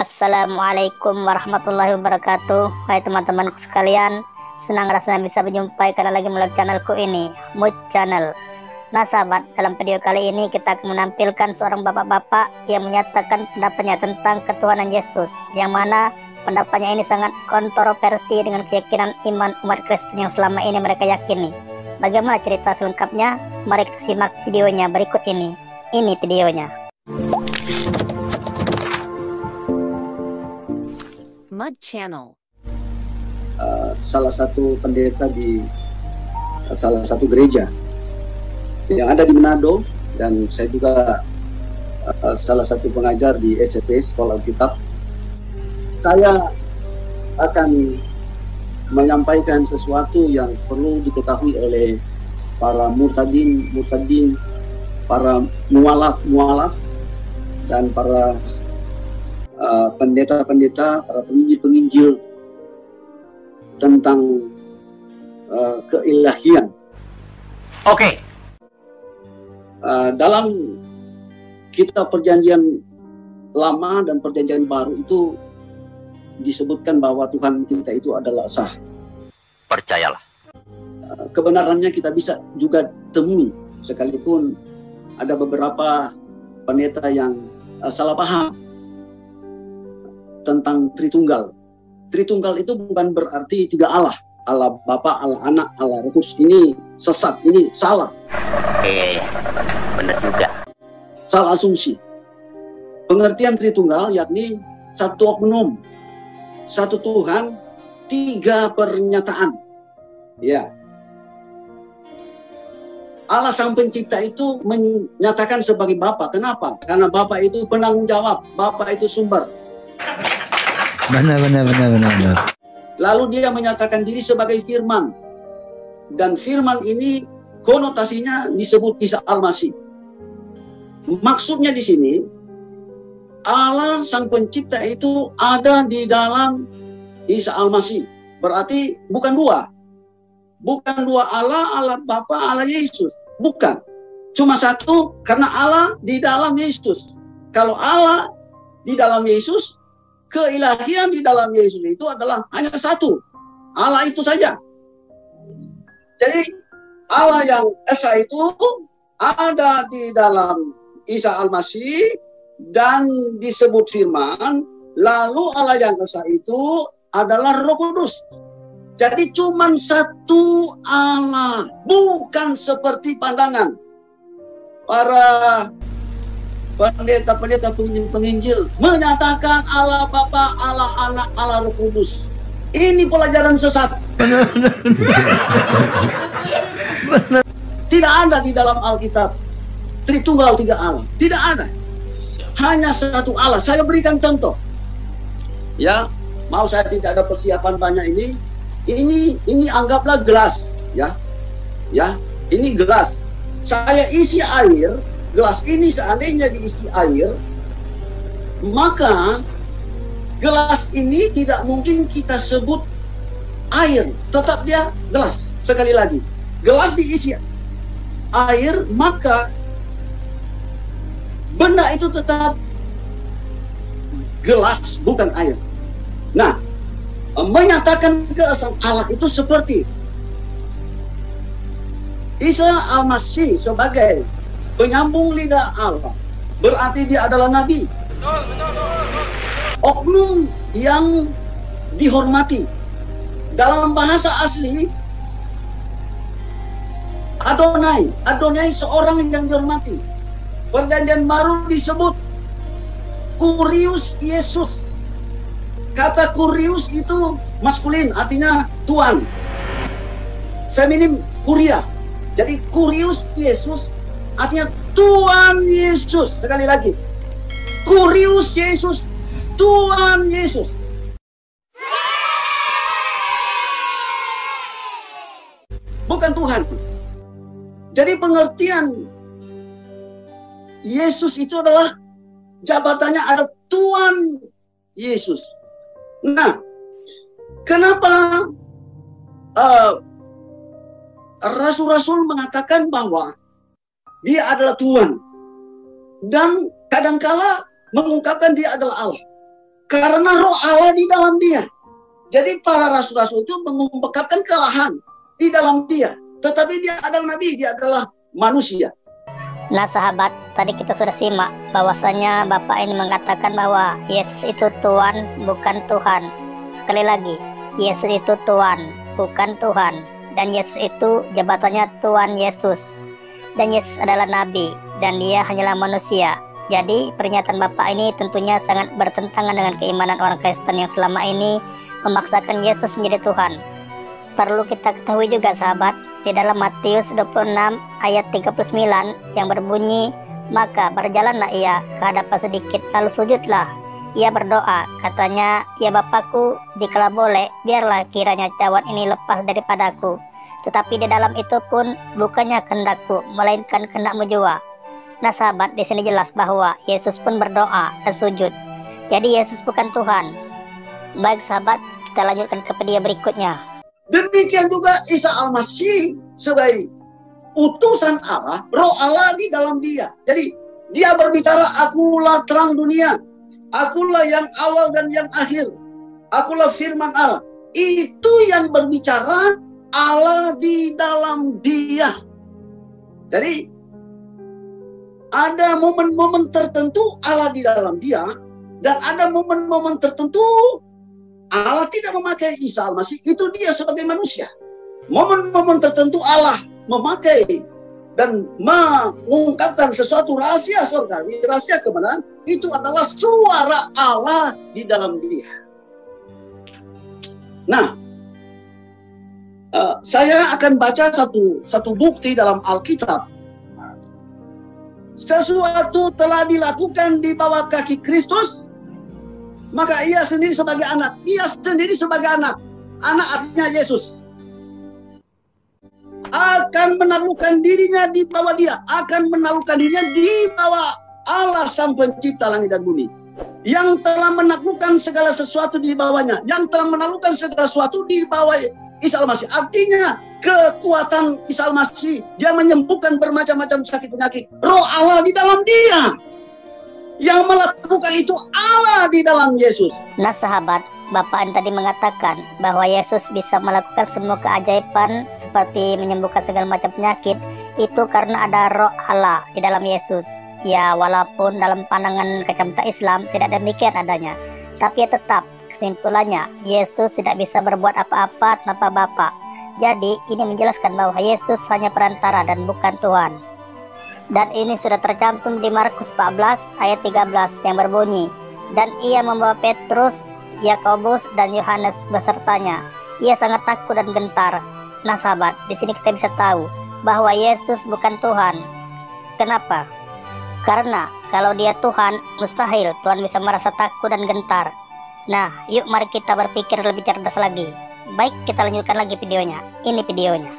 Assalamualaikum warahmatullahi wabarakatuh. Hai teman-temanku sekalian, senang rasanya bisa menjumpai kalian lagi melalui channelku ini, Mood Channel. Nah sahabat, dalam video kali ini kita akan menampilkan seorang bapak-bapak yang menyatakan pendapatnya tentang ketuhanan Yesus, yang mana pendapatnya ini sangat kontroversi dengan keyakinan iman umat Kristen yang selama ini mereka yakini. Bagaimana cerita selengkapnya? Mari kita simak videonya berikut ini. Ini videonya. Mud Channel. Salah satu pendeta di salah satu gereja yang ada di Manado, dan saya juga salah satu pengajar di SSC Sekolah Alkitab. Saya akan menyampaikan sesuatu yang perlu diketahui oleh para murtadin, para mualaf, dan para pendeta-pendeta, para penginjil tentang keilahian. Oke. Dalam kitab Perjanjian Lama dan Perjanjian Baru itu disebutkan bahwa Tuhan kita itu adalah sah. Percayalah. Kebenarannya kita bisa juga temui, sekalipun ada beberapa pendeta yang salah paham tentang Tritunggal. Tritunggal itu bukan berarti tiga Allah. Allah Bapa, Allah Anak, Allah Roh Kudus. Ini sesat, ini salah. Benar juga. Salah asumsi. Pengertian Tritunggal yakni satu oknum, satu Tuhan, tiga pernyataan. Ya. Allah Sang Pencipta itu menyatakan sebagai Bapa. Kenapa? Karena Bapa itu penanggung jawab, Bapa itu sumber. Benar. Lalu dia menyatakan diri sebagai firman. Dan firman ini konotasinya disebut Isa Al-Masih. Maksudnya di sini, Allah Sang Pencipta itu ada di dalam Isa Al-Masih. Berarti bukan dua. Bukan dua Allah, Allah Bapa, Allah Yesus. Bukan. Cuma satu, karena Allah di dalam Yesus. Kalau Allah di dalam Yesus, keilahian di dalam Yesus itu adalah hanya satu. Allah itu saja. Jadi Allah yang esa itu ada di dalam Isa Al-Masih dan disebut firman. Lalu Allah yang esa itu adalah Roh Kudus. Jadi cuma satu Allah, bukan seperti pandangan para pendeta-pendeta penginjil menyatakan Allah Bapa, Allah Anak, Allah Roh Kudus. Ini pelajaran sesat. Benar. Tidak ada di dalam Alkitab Tritunggal tiga Allah. Tidak ada. Hanya satu Allah. Saya berikan contoh. Ya, mau saya tidak ada persiapan banyak ini. Ini anggaplah gelas, ya. Ya, ini gelas. Saya isi air. Gelas ini seandainya diisi air, maka gelas ini tidak mungkin kita sebut air, tetap dia gelas. Sekali lagi, gelas diisi air, maka benda itu tetap gelas, bukan air. Nah, menyatakan keesaan Allah itu seperti Isa Al-Masih sebagai penyambung lidah Allah, berarti dia adalah nabi. Oknum yang dihormati. Dalam bahasa asli, Adonai seorang yang dihormati. Perjanjian Baru disebut Kurius Yesus. Kata Kurius itu maskulin, artinya tuan. Feminim Kuria. Jadi Kurius Yesus artinya Tuhan Yesus. Sekali lagi, Kurius Yesus, Tuhan Yesus. Bukan Tuhan. Jadi pengertian Yesus itu adalah jabatannya ada Tuhan Yesus. Nah, kenapa rasul-rasul mengatakan bahwa dia adalah Tuhan, dan kadangkala mengungkapkan dia adalah Allah. Karena roh Allah di dalam dia. Jadi para rasul-rasul itu mengungkapkan kelahan di dalam dia. Tetapi dia adalah nabi, dia adalah manusia. Nah sahabat, tadi kita sudah simak bahwasanya Bapak ini mengatakan bahwa Yesus itu Tuhan, bukan Tuhan. Sekali lagi, Yesus itu Tuhan, bukan Tuhan. Dan Yesus itu jabatannya Tuhan Yesus. Dan Yesus adalah nabi, dan dia hanyalah manusia. Jadi pernyataan Bapak ini tentunya sangat bertentangan dengan keimanan orang Kristen yang selama ini memaksakan Yesus menjadi Tuhan. Perlu kita ketahui juga sahabat, di dalam Matius 26 ayat 39 yang berbunyi, maka berjalanlah ia ke hadapan sedikit lalu sujudlah. Ia berdoa, katanya, ya Bapakku, jikalau boleh, biarlah kiranya cawan ini lepas daripadaku. Tetapi di dalam itu pun bukannya kehendakku, melainkan kehendakmu jua. Nah sahabat, di sini jelas bahwa Yesus pun berdoa dan sujud. Jadi Yesus bukan Tuhan. Baik sahabat, kita lanjutkan ke video berikutnya. Demikian juga Isa Al-Masih sebagai utusan Allah, roh Allah di dalam dia. Jadi dia berbicara, akulah terang dunia, akulah yang awal dan yang akhir, akulah firman Allah. Itu yang berbicara Allah di dalam dia. Jadi ada momen-momen tertentu Allah di dalam dia, dan ada momen-momen tertentu Allah tidak memakai Isa Al-Masih, itu dia sebagai manusia. Momen-momen tertentu Allah memakai dan mengungkapkan sesuatu rahasia surgawi, rahasia kebenaran, itu adalah suara Allah di dalam dia. Nah, saya akan baca satu bukti dalam Alkitab. Sesuatu telah dilakukan di bawah kaki Kristus, maka ia sendiri sebagai anak. Ia sendiri sebagai anak. Anak artinya Yesus. Akan menaklukkan dirinya di bawah dia. Akan menaklukkan dirinya di bawah Allah Sang Pencipta langit dan bumi. Yang telah menaklukkan segala sesuatu di bawahnya. Yang telah menaklukkan segala sesuatu di bawah Isa Al-Masih. Artinya kekuatan Isa Al-Masih, dia menyembuhkan bermacam-macam sakit penyakit. Roh Allah di dalam dia. Yang melakukan itu Allah di dalam Yesus. Nah sahabat, Bapak yang tadi mengatakan bahwa Yesus bisa melakukan semua keajaiban seperti menyembuhkan segala macam penyakit, itu karena ada roh Allah di dalam Yesus. Ya, walaupun dalam pandangan kacamata Islam tidak demikian adanya, tapi ya tetap kesimpulannya Yesus tidak bisa berbuat apa-apa tanpa Bapa. Jadi ini menjelaskan bahwa Yesus hanya perantara dan bukan Tuhan. Dan ini sudah tercantum di Markus 14 ayat 13 yang berbunyi, dan ia membawa Petrus, Yakobus dan Yohanes besertanya. Ia sangat takut dan gentar. Nah sahabat, di sini kita bisa tahu bahwa Yesus bukan Tuhan. Kenapa? Karena kalau dia Tuhan, mustahil Tuhan bisa merasa takut dan gentar. Nah, yuk mari kita berpikir lebih cerdas lagi. Baik, kita lanjutkan lagi videonya. Ini videonya.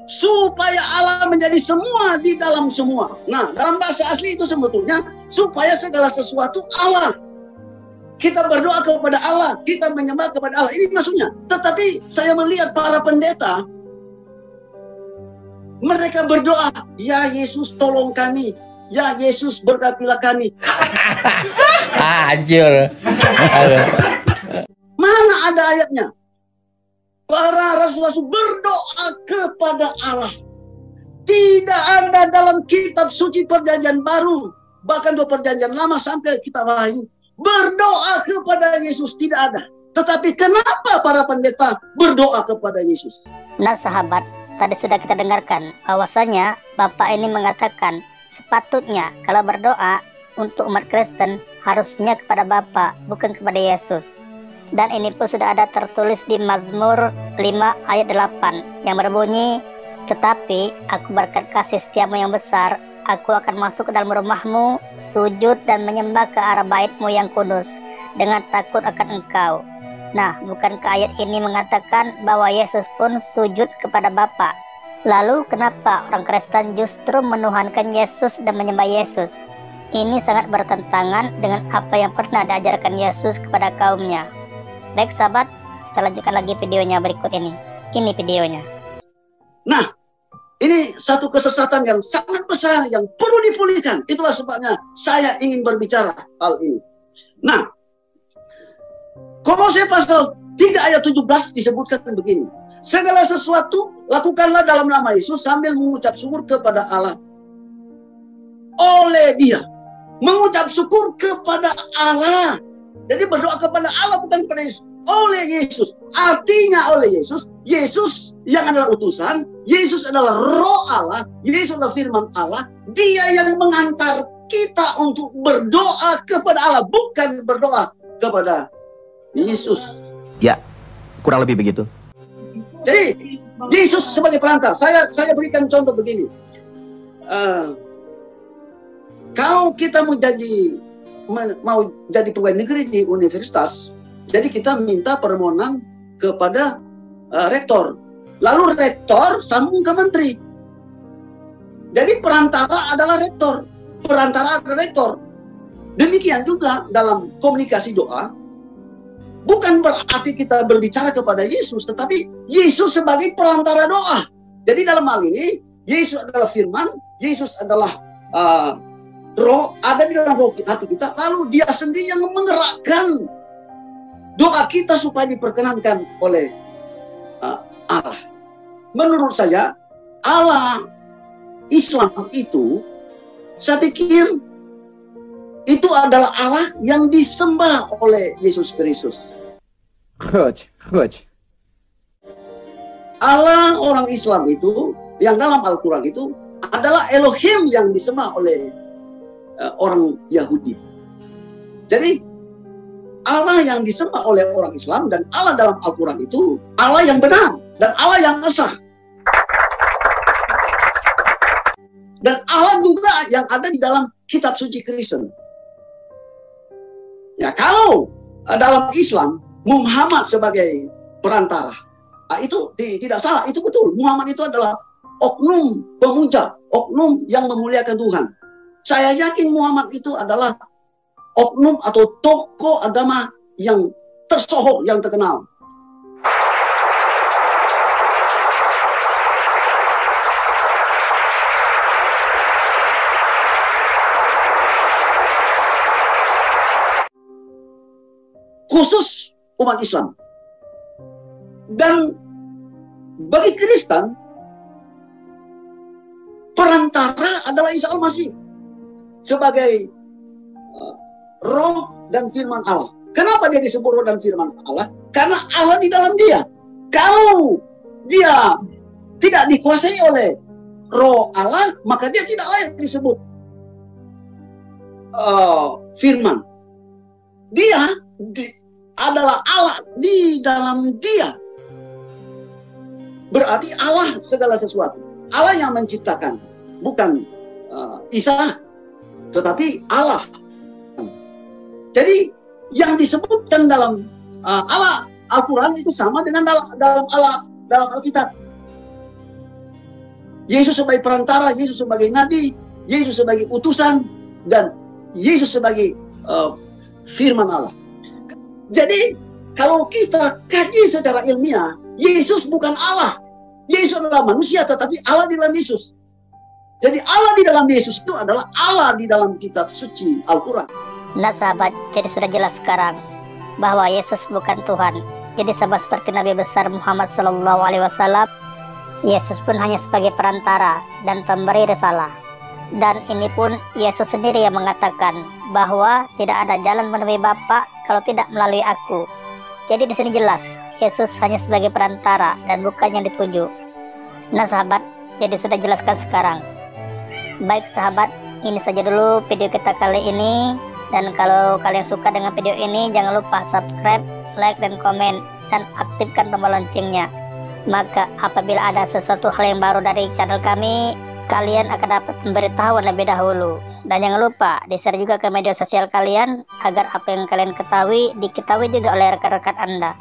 Supaya Allah menjadi semua di dalam semua. Nah, dalam bahasa asli itu sebetulnya supaya segala sesuatu Allah. Kita berdoa kepada Allah, kita menyembah kepada Allah. Ini maksudnya. Tetapi saya melihat para pendeta, mereka berdoa, ya Yesus tolong kami, ya Yesus berkatilah kami. Anjir. Mana ada ayatnya? Para rasul-rasul berdoa kepada Allah. Tidak ada dalam kitab suci perjanjian baru, bahkan dua perjanjian lama sampai kitab Wahyu, berdoa kepada Yesus tidak ada. Tetapi kenapa para pendeta berdoa kepada Yesus? Nah sahabat, tadi sudah kita dengarkan bahwasanya Bapak ini mengatakan sepatutnya kalau berdoa untuk umat Kristen harusnya kepada Bapa, bukan kepada Yesus. Dan ini pun sudah ada tertulis di Mazmur 5 ayat 8 yang berbunyi, tetapi aku berkat kasih setiamu yang besar, aku akan masuk ke dalam rumahmu, sujud dan menyembah ke arah baitmu yang kudus, dengan takut akan engkau. Nah, bukankah ayat ini mengatakan bahwa Yesus pun sujud kepada Bapa? Lalu kenapa orang Kristen justru menuhankan Yesus dan menyembah Yesus? Ini sangat bertentangan dengan apa yang pernah diajarkan Yesus kepada kaumnya. Baik sahabat, kita lanjutkan lagi videonya berikut ini. Ini videonya. Nah, ini satu kesesatan yang sangat besar yang perlu dipulihkan. Itulah sebabnya saya ingin berbicara hal ini. Nah, Hosea pasal 3 ayat 17 disebutkan begini. Segala sesuatu lakukanlah dalam nama Yesus sambil mengucap syukur kepada Allah. Oleh dia. Mengucap syukur kepada Allah. Jadi berdoa kepada Allah bukan kepada Yesus. Oleh Yesus. Artinya oleh Yesus. Yesus yang adalah utusan. Yesus adalah roh Allah. Yesus adalah firman Allah. Dia yang mengantar kita untuk berdoa kepada Allah. Bukan berdoa kepada Yesus. Ya, kurang lebih begitu. Jadi Yesus sebagai perantara. Saya berikan contoh begini. Kalau kita mau jadi pegawai negeri di universitas, jadi kita minta permohonan kepada rektor. Lalu rektor sambung ke menteri. Jadi perantara adalah rektor. Perantara adalah rektor. Demikian juga dalam komunikasi doa. Bukan berarti kita berbicara kepada Yesus, tetapi Yesus sebagai perantara doa. Jadi dalam hal ini, Yesus adalah firman, Yesus adalah roh, ada di dalam hati kita. Lalu dia sendiri yang menggerakkan doa kita supaya diperkenankan oleh Allah. Menurut saya, Allah Islam itu, saya pikir itu adalah Allah yang disembah oleh Yesus Kristus. Allah orang Islam itu, yang dalam Al-Quran itu, adalah Elohim yang disembah oleh orang Yahudi. Jadi, Allah yang disembah oleh orang Islam dan Allah dalam Al-Quran itu, Allah yang benar dan Allah yang esa. Dan Allah juga yang ada di dalam kitab suci Kristen. Ya, kalau dalam Islam Muhammad sebagai perantara, itu tidak salah, itu betul. Muhammad itu adalah oknum pemuja, oknum yang memuliakan Tuhan. Saya yakin Muhammad itu adalah oknum atau tokoh agama yang tersohor, yang terkenal. Khusus umat Islam. Dan bagi Kristen, perantara adalah Isa Al-Masih sebagai roh dan firman Allah. Kenapa dia disebut roh dan firman Allah? Karena Allah di dalam dia. Kalau dia tidak dikuasai oleh roh Allah, maka dia tidak layak disebut firman. Dia adalah Allah di dalam dia. Berarti Allah segala sesuatu. Allah yang menciptakan. Bukan Isa, tetapi Allah. Jadi yang disebutkan dalam Allah Al-Quran itu sama dengan dalam Alkitab. Yesus sebagai perantara, Yesus sebagai nabi, Yesus sebagai utusan, dan Yesus sebagai firman Allah. Jadi kalau kita kaji secara ilmiah, Yesus bukan Allah. Yesus adalah manusia, tetapi Allah di dalam Yesus. Jadi Allah di dalam Yesus itu adalah Allah di dalam kitab suci Al-Quran. Nah sahabat, jadi sudah jelas sekarang bahwa Yesus bukan Tuhan. Jadi sama seperti Nabi besar Muhammad SAW, Yesus pun hanya sebagai perantara dan pemberi risalah. Dan ini pun Yesus sendiri yang mengatakan bahwa tidak ada jalan menemui Bapa kalau tidak melalui aku. Jadi di sini jelas Yesus hanya sebagai perantara dan bukan yang dituju. Nah sahabat, jadi sudah jelaskan sekarang. Baik sahabat, ini saja dulu video kita kali ini. Dan kalau kalian suka dengan video ini, jangan lupa subscribe, like, dan komen, dan aktifkan tombol loncengnya. Maka apabila ada sesuatu hal yang baru dari channel kami, kalian akan dapat pemberitahuan lebih dahulu. Dan jangan lupa di-share juga ke media sosial kalian, agar apa yang kalian ketahui diketahui juga oleh rekan-rekan Anda.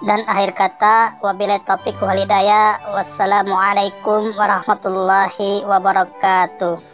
Dan akhir kata, wabillahi taufiq wal hidayah. Wassalamualaikum warahmatullahi wabarakatuh.